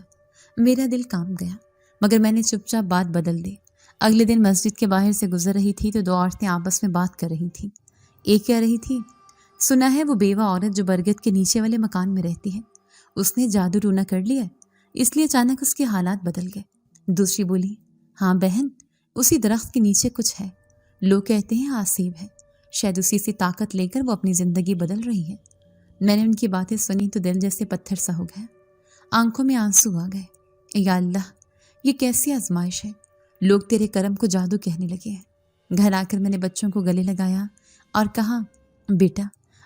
S2: میرا دل کانپ گیا، مگر میں نے چپ چاپ بات بدل دی۔ اگلے دن مسجد کے باہر سے گزر رہی تھی تو 2 عورتیں آپس میں بات کر رہی تھیں۔ ایک کہہ رہی تھی، سنا ہے وہ بیوہ عورت جو برگد کے نیچے والے مکان میں رہتی ہے، اس نے جادو ٹونا کر لیا، اس لیے اچانک اس کے حالات بدل گئے۔ دوسری بولی، ہاں بہن اسی درخت کے نیچے کچھ ہے، لوگ کہتے ہیں آسیب ہے، شاید اسی سے طاقت لے کر وہ اپنی زندگی بدل رہی ہے۔ میں نے ان کی باتیں سنی تو دل جیسے پتھر سا ہو گیا، آنکھوں میں آنسو آ گئے۔ یا اللہ، یہ کیسی آزمائش ہے، لوگ تیرے کرم کو جادو کہنے لگے ہیں۔ گھر آ کر میں نے بچوں کو گلے لگایا اور کہا، بیٹا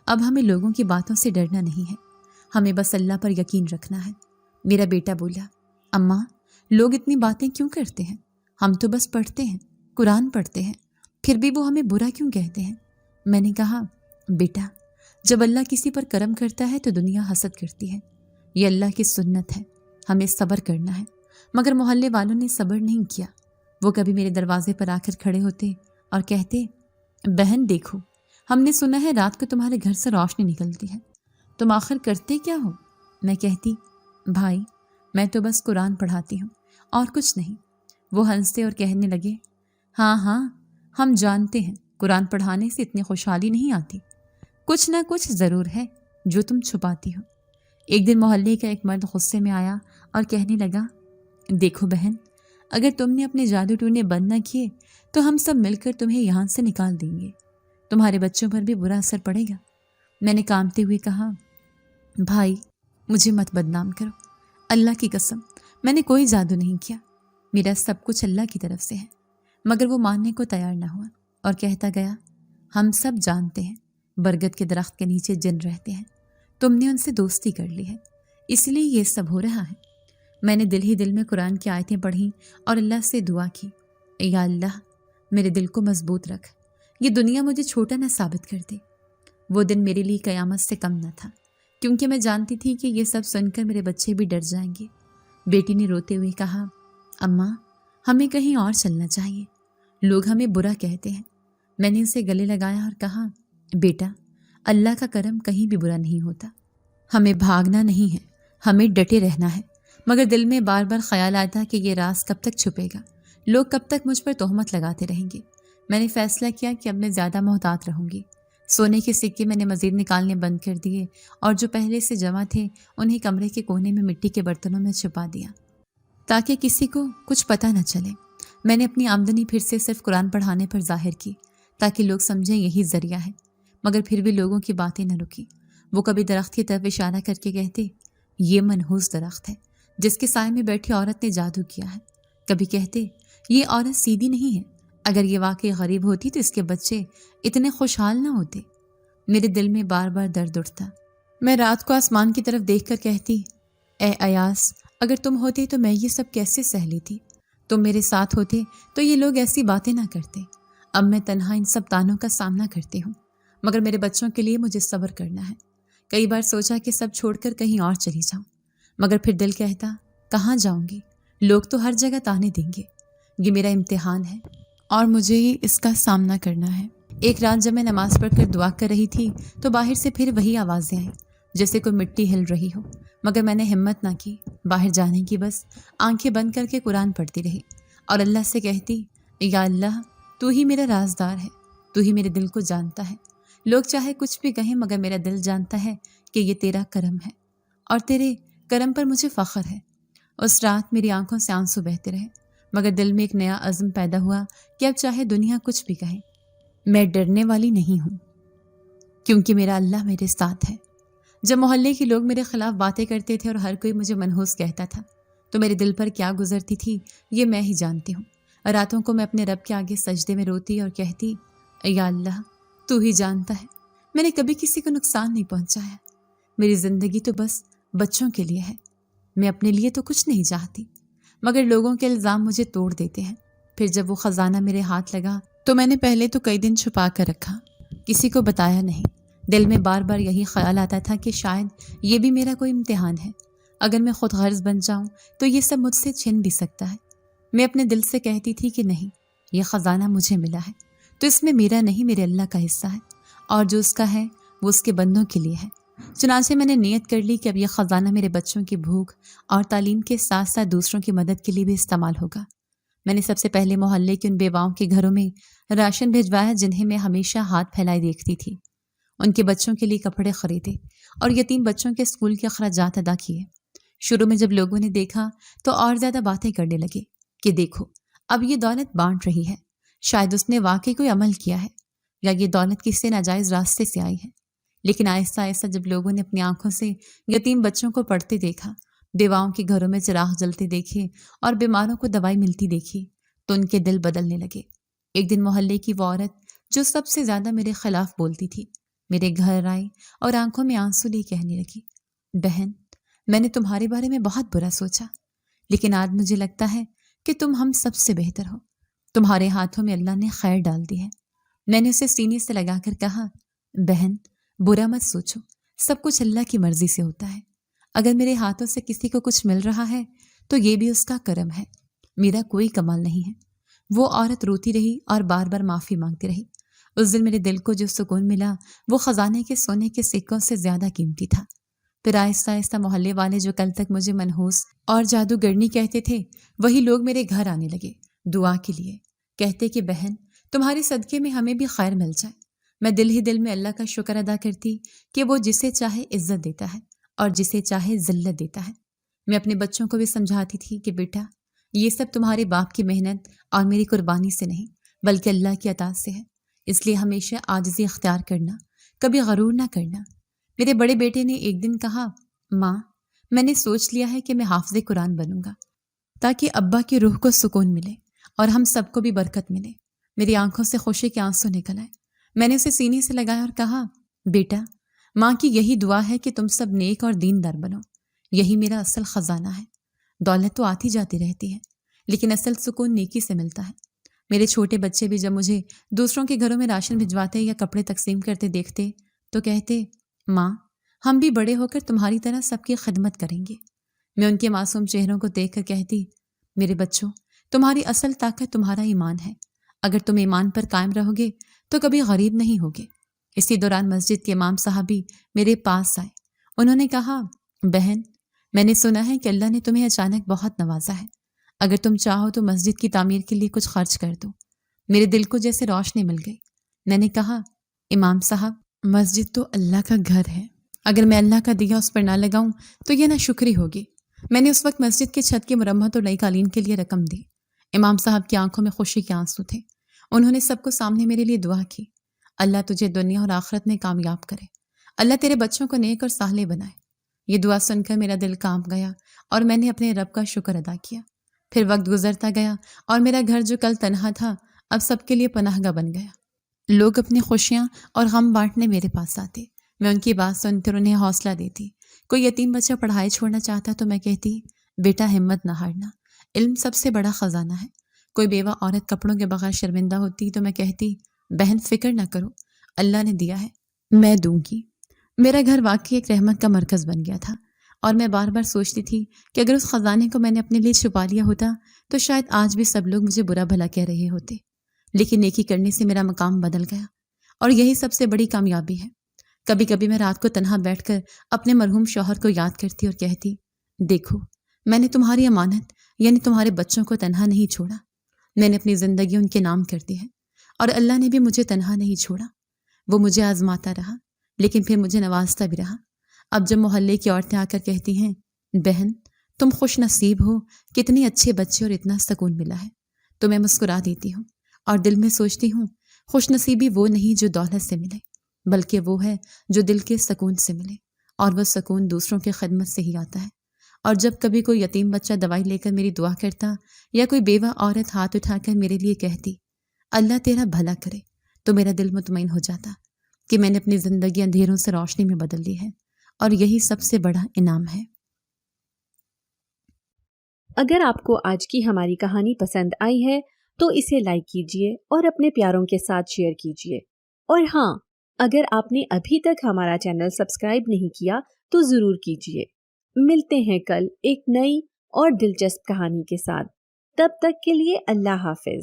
S2: اب ہمیں لوگوں کی باتوں سے ڈرنا نہیں ہے، ہمیں بس اللہ پر یقین رکھنا ہے۔ میرا بیٹا بولا، اماں لوگ اتنی باتیں کیوں کرتے ہیں، ہم تو بس پڑھتے ہیں، قرآن پڑھتے ہیں، پھر بھی وہ ہمیں برا کیوں کہتے ہیں؟ میں نے کہا، بیٹا جب اللہ کسی پر کرم کرتا ہے تو دنیا حسد کرتی ہے، یہ اللہ کی سنت ہے، ہمیں صبر کرنا ہے۔ مگر محلے والوں نے صبر نہیں کیا، وہ کبھی میرے دروازے پر آ کر کھڑے ہوتے اور کہتے، بہن دیکھو، ہم نے سنا ہے رات کو تمہارے گھر سے روشنی نکلتی ہے، تم آخر کرتے کیا ہو؟ میں کہتی، بھائی میں تو بس قرآن پڑھاتی ہوں اور کچھ نہیں۔ وہ ہنستے اور کہنے لگے، ہاں ہاں ہم جانتے ہیں قرآن پڑھانے سے اتنی خوشحالی نہیں آتی، کچھ نہ کچھ ضرور ہے جو تم چھپاتی ہو۔ ایک دن محلے کا ایک مرد غصے میں آیا اور کہنے لگا، دیکھو بہن، اگر تم نے اپنے جادو ٹونے بند نہ کیے تو ہم سب مل کر تمہیں یہاں سے نکال دیں گے، تمہارے بچوں پر بھی برا اثر پڑے گا۔ میں نے کانپتے ہوئے کہا، بھائی مجھے مت بدنام کرو، اللہ کی قسم میں نے کوئی جادو نہیں کیا، میرا سب کچھ اللہ کی طرف سے ہے۔ مگر وہ ماننے کو تیار نہ ہوا اور کہتا گیا، ہم سب جانتے ہیں برگد کے درخت کے نیچے جن رہتے ہیں، تم نے ان سے دوستی کر لی ہے، اس لیے یہ سب ہو رہا ہے۔ میں نے دل ہی دل میں قرآن کی آیتیں پڑھیں اور اللہ سے دعا کی، یا اللہ میرے دل کو مضبوط رکھ، یہ دنیا مجھے چھوٹا نہ ثابت کر دے۔ وہ دن میرے لیے قیامت سے کم نہ تھا، کیونکہ میں جانتی تھی کہ یہ سب سن کر میرے بچے بھی ڈر جائیں گے۔ بیٹی نے روتے ہوئے کہا، اماں ہمیں کہیں اور چلنا چاہیے، لوگ ہمیں برا کہتے ہیں۔ میں نے اسے گلے لگایا اور کہا، بیٹا اللہ کا کرم کہیں بھی برا نہیں ہوتا، ہمیں بھاگنا نہیں ہے، ہمیں ڈٹے رہنا ہے۔ مگر دل میں بار بار خیال آتا کہ یہ راز کب تک چھپے گا، لوگ کب تک مجھ پر تہمت لگاتے رہیں گے۔ میں نے فیصلہ کیا کہ اب میں زیادہ محتاط رہوں گی۔ سونے کے سکے میں نے مزید نکالنے بند کر دیے اور جو پہلے سے جمع تھے انہیں کمرے کے کونے میں مٹی کے برتنوں میں چھپا دیا تاکہ کسی کو کچھ پتہ نہ چلے۔ میں نے اپنی آمدنی پھر سے صرف قرآن پڑھانے پر ظاہر کی تاکہ لوگ سمجھیں یہی ذریعہ ہے، مگر پھر بھی لوگوں کی باتیں نہ رکی۔ وہ کبھی درخت کی طرف اشارہ کر کے کہتے، یہ منحوس درخت ہے جس کے سائے میں بیٹھی عورت نے جادو کیا ہے، کبھی کہتے یہ عورت سیدھی نہیں ہے، اگر یہ واقعی غریب ہوتی تو اس کے بچے اتنے خوشحال نہ ہوتے۔ میرے دل میں بار بار درد اٹھتا۔ میں رات کو آسمان کی طرف دیکھ کر کہتی، اے ایاس، اگر تم ہوتے تو میں یہ سب کیسے سہ لیتی، تم میرے ساتھ ہوتے تو یہ لوگ ایسی باتیں نہ کرتے۔ اب میں تنہا ان سب تانوں کا سامنا کرتی ہوں، مگر میرے بچوں کے لیے مجھے صبر کرنا ہے۔ کئی بار سوچا کہ سب چھوڑ کر کہیں اور چلی جاؤں، مگر پھر دل کہتا، کہاں جاؤں گی، لوگ تو ہر جگہ تانے دیں گے، یہ میرا امتحان ہے اور مجھے ہی اس کا سامنا کرنا ہے۔ ایک رات جب میں نماز پڑھ کر دعا کر رہی تھی تو باہر سے پھر وہی آوازیں آئیں جیسے کوئی مٹی ہل رہی ہو، مگر میں نے ہمت نہ کی باہر جانے کی، بس آنکھیں بند کر کے قرآن پڑھتی رہی اور اللہ سے کہتی، یا اللہ تو ہی میرا رازدار ہے، تو ہی میرے دل کو جانتا ہے، لوگ چاہے کچھ بھی کہیں مگر میرا دل جانتا ہے کہ یہ تیرا کرم ہے اور تیرے کرم پر مجھے فخر ہے۔ اس رات میری آنکھوں سے آنسو بہتے رہے، مگر دل میں ایک نیا عزم پیدا ہوا کہ اب چاہے دنیا کچھ بھی کہے میں ڈرنے والی نہیں ہوں، کیونکہ میرا اللہ میرے ساتھ ہے۔ جب محلے کے لوگ میرے خلاف باتیں کرتے تھے اور ہر کوئی مجھے منحوس کہتا تھا تو میرے دل پر کیا گزرتی تھی یہ میں ہی جانتی ہوں۔ راتوں کو میں اپنے رب کے آگے سجدے میں روتی اور کہتی، یا اللہ تو ہی جانتا ہے میں نے کبھی کسی کو نقصان نہیں پہنچایا، میری زندگی تو بس بچوں کے لیے ہے، میں اپنے لیے تو کچھ نہیں چاہتی، مگر لوگوں کے الزام مجھے توڑ دیتے ہیں۔ پھر جب وہ خزانہ میرے ہاتھ لگا تو میں نے پہلے تو کئی دن چھپا کر رکھا، کسی کو بتایا نہیں۔ دل میں بار بار یہی خیال آتا تھا کہ شاید یہ بھی میرا کوئی امتحان ہے، اگر میں خود غرض بن جاؤں تو یہ سب مجھ سے چھن بھی سکتا ہے۔ میں اپنے دل سے کہتی تھی کہ نہیں، یہ خزانہ مجھے ملا ہے تو اس میں میرا نہیں میرے اللہ کا حصہ ہے، اور جو اس کا ہے وہ اس کے بندوں کے لیے ہے۔ چنانچہ میں نے نیت کر لی کہ اب یہ خزانہ میرے بچوں کی بھوک اور تعلیم کے ساتھ ساتھ دوسروں کی مدد کے لیے بھی استعمال ہوگا۔ میں نے سب سے پہلے محلے کے ان بیواؤں کے گھروں میں راشن بھیجوایا جنہیں میں ہمیشہ ہاتھ پھیلائے دیکھتی تھی، ان کے بچوں کے لیے کپڑے خریدے اور یتیم بچوں کے اسکول کے اخراجات ادا کیے۔ شروع میں جب لوگوں نے دیکھا تو اور زیادہ باتیں کرنے لگے کہ دیکھو اب یہ دولت بانٹ رہی ہے۔ شاید اس نے واقعی کوئی عمل کیا ہے یا یہ دولت کسی ناجائز راستے سے آئی ہے۔ لیکن آہستہ آہستہ جب لوگوں نے اپنی آنکھوں سے یتیم بچوں کو پڑھتے دیکھا، بیواؤں کے گھروں میں چراغ جلتے دیکھے اور بیماروں کو دوائی ملتی دیکھی تو ان کے دل بدلنے لگے۔ ایک دن محلے کی وہ عورت جو سب سے زیادہ میرے خلاف بولتی تھی میرے گھر آئی اور آنکھوں میں آنسو لے کہنے لگی، بہن، میں نے تمہارے بارے میں بہت برا سوچا، لیکن آج مجھے لگتا ہے کہ تم ہم سب سے بہتر ہو۔ تمہارے ہاتھوں میں اللہ نے خیر ڈال دی ہے۔ میں نے اسے سینے سے لگا کر کہا، بہن، برا مت سوچو، سب کچھ اللہ کی مرضی سے ہوتا ہے۔ اگر میرے ہاتھوں سے کسی کو کچھ مل رہا ہے تو یہ بھی اس کا کرم ہے، میرا کوئی کمال نہیں ہے۔ وہ عورت روتی رہی اور بار بار معافی مانگتی رہی۔ اس دن میرے دل کو جو سکون ملا وہ خزانے کے سونے کے سکوں سے زیادہ قیمتی تھا۔ پھر آہستہ آہستہ محلے والے جو کل تک مجھے منحوس اور جادوگرنی کہتے تھے وہی لوگ میرے گھر آنے لگے دعا کے لیے، کہتے کہ بہن، تمہارے صدقے میں ہمیں بھی خیر مل جائے۔ میں دل ہی دل میں اللہ کا شکر ادا کرتی کہ وہ جسے چاہے عزت دیتا ہے اور جسے چاہے ذلت دیتا ہے۔ میں اپنے بچوں کو بھی سمجھاتی تھی کہ بیٹا، یہ سب تمہارے باپ کی محنت اور میری قربانی سے نہیں بلکہ اللہ کی عطا سے ہے، اس لیے ہمیشہ عاجزی اختیار کرنا، کبھی غرور نہ کرنا۔ میرے بڑے بیٹے نے ایک دن کہا، ماں، میں نے سوچ لیا ہے کہ میں حافظ قرآن بنوں گا تاکہ ابا کی روح کو سکون ملے اور ہم سب کو بھی برکت ملے۔ میری آنکھوں سے خوشی کے آنسو نکل آئے۔ میں نے اسے سینے سے لگایا اور کہا، بیٹا، ماں کی یہی دعا ہے کہ تم سب نیک اور دیندار بنو، یہی میرا اصل خزانہ ہے۔ دولت تو آتی جاتی رہتی ہے لیکن اصل سکون نیکی سے ملتا ہے۔ میرے چھوٹے بچے بھی جب مجھے دوسروں کے گھروں میں راشن بھجواتے یا کپڑے تقسیم کرتے دیکھتے تو کہتے، ماں، ہم بھی بڑے ہو کر تمہاری طرح سب کی خدمت کریں گے۔ میں ان کے معصوم چہروں کو دیکھ کر کہتی، میرے بچوں، تمہاری اصل طاقت تمہارا ایمان ہے۔ اگر تم ایمان پر قائم رہو گے تو کبھی غریب نہیں ہوگے۔ اسی دوران مسجد کے امام صاحب بھی میرے پاس آئے۔ انہوں نے کہا، بہن، میں نے سنا ہے کہ اللہ نے تمہیں اچانک بہت نوازا ہے، اگر تم چاہو تو مسجد کی تعمیر کے لیے کچھ خرچ کر دو۔ میرے دل کو جیسے روشنی مل گئی۔ میں نے کہا، امام صاحب، مسجد تو اللہ کا گھر ہے، اگر میں اللہ کا دیا اس پر نہ لگاؤں تو یہ ناشکری ہوگی۔ میں نے اس وقت مسجد کے چھت کی مرمت اور نئی قالین کے لیے رقم دی۔ امام صاحب کی آنکھوں میں خوشی کے آنسو تھے۔ انہوں نے سب کو سامنے میرے لیے دعا کی، اللہ تجھے دنیا اور آخرت میں کامیاب کرے، اللہ تیرے بچوں کو نیک اور صالح بنائے۔ یہ دعا سن کر میرا دل کانپ گیا اور میں نے اپنے رب کا شکر ادا کیا۔ پھر وقت گزرتا گیا اور میرا گھر جو کل تنہا تھا اب سب کے لیے پناہ گاہ بن گیا۔ لوگ اپنی خوشیاں اور غم بانٹنے میرے پاس آتے، میں ان کی بات سن کر انہیں حوصلہ دیتی۔ کوئی یتیم بچہ پڑھائی چھوڑنا چاہتا تو میں کہتی، بیٹا، ہمت نہ ہارنا، علم سب سے بڑا خزانہ ہے۔ کوئی بیوہ عورت کپڑوں کے بغیر شرمندہ ہوتی تو میں کہتی، بہن، فکر نہ کرو، اللہ نے دیا ہے، میں دوں گی۔ میرا گھر واقعی ایک رحمت کا مرکز بن گیا تھا اور میں بار بار سوچتی تھی کہ اگر اس خزانے کو میں نے اپنے لیے چھپا لیا ہوتا تو شاید آج بھی سب لوگ مجھے برا بھلا کہہ رہے ہوتے۔ لیکن نیکی کرنے سے میرا مقام بدل گیا اور یہی سب سے بڑی کامیابی ہے۔ کبھی کبھی میں رات کو تنہا بیٹھ کر اپنے مرحوم شوہر کو یاد کرتی اور کہتی، دیکھو، میں نے تمہاری امانت یعنی تمہارے بچوں کو تنہا نہیں چھوڑا، میں نے اپنی زندگی ان کے نام کر دی ہے اور اللہ نے بھی مجھے تنہا نہیں چھوڑا۔ وہ مجھے آزماتا رہا لیکن پھر مجھے نوازتا بھی رہا۔ اب جب محلے کی عورتیں آ کر کہتی ہیں، بہن، تم خوش نصیب ہو، کتنے اچھے بچے اور اتنا سکون ملا ہے، تو میں مسکرا دیتی ہوں اور دل میں سوچتی ہوں، خوش نصیبی وہ نہیں جو دولت سے ملے بلکہ وہ ہے جو دل کے سکون سے ملے، اور وہ سکون دوسروں کی خدمت سے ہی آتا ہے۔ اور جب کبھی کوئی یتیم بچہ دوائی لے کر میری دعا کرتا یا کوئی بیوہ عورت ہاتھ اٹھا کر میرے لیے کہتی، اللہ تیرا بھلا کرے، تو میرا دل مطمئن ہو جاتا کہ میں نے اپنی زندگی اندھیروں سے روشنی میں بدل لی ہے، اور یہی سب سے بڑا انعام ہے۔
S1: اگر آپ کو آج کی ہماری کہانی پسند آئی ہے تو اسے لائک کیجیے اور اپنے پیاروں کے ساتھ شیئر کیجیے، اور ہاں، اگر آپ نے ابھی تک ہمارا چینل سبسکرائب نہیں کیا تو ضرور کیجیے۔ ملتے ہیں کل ایک نئی اور دلچسپ کہانی کے ساتھ، تب تک کے لیے اللہ حافظ۔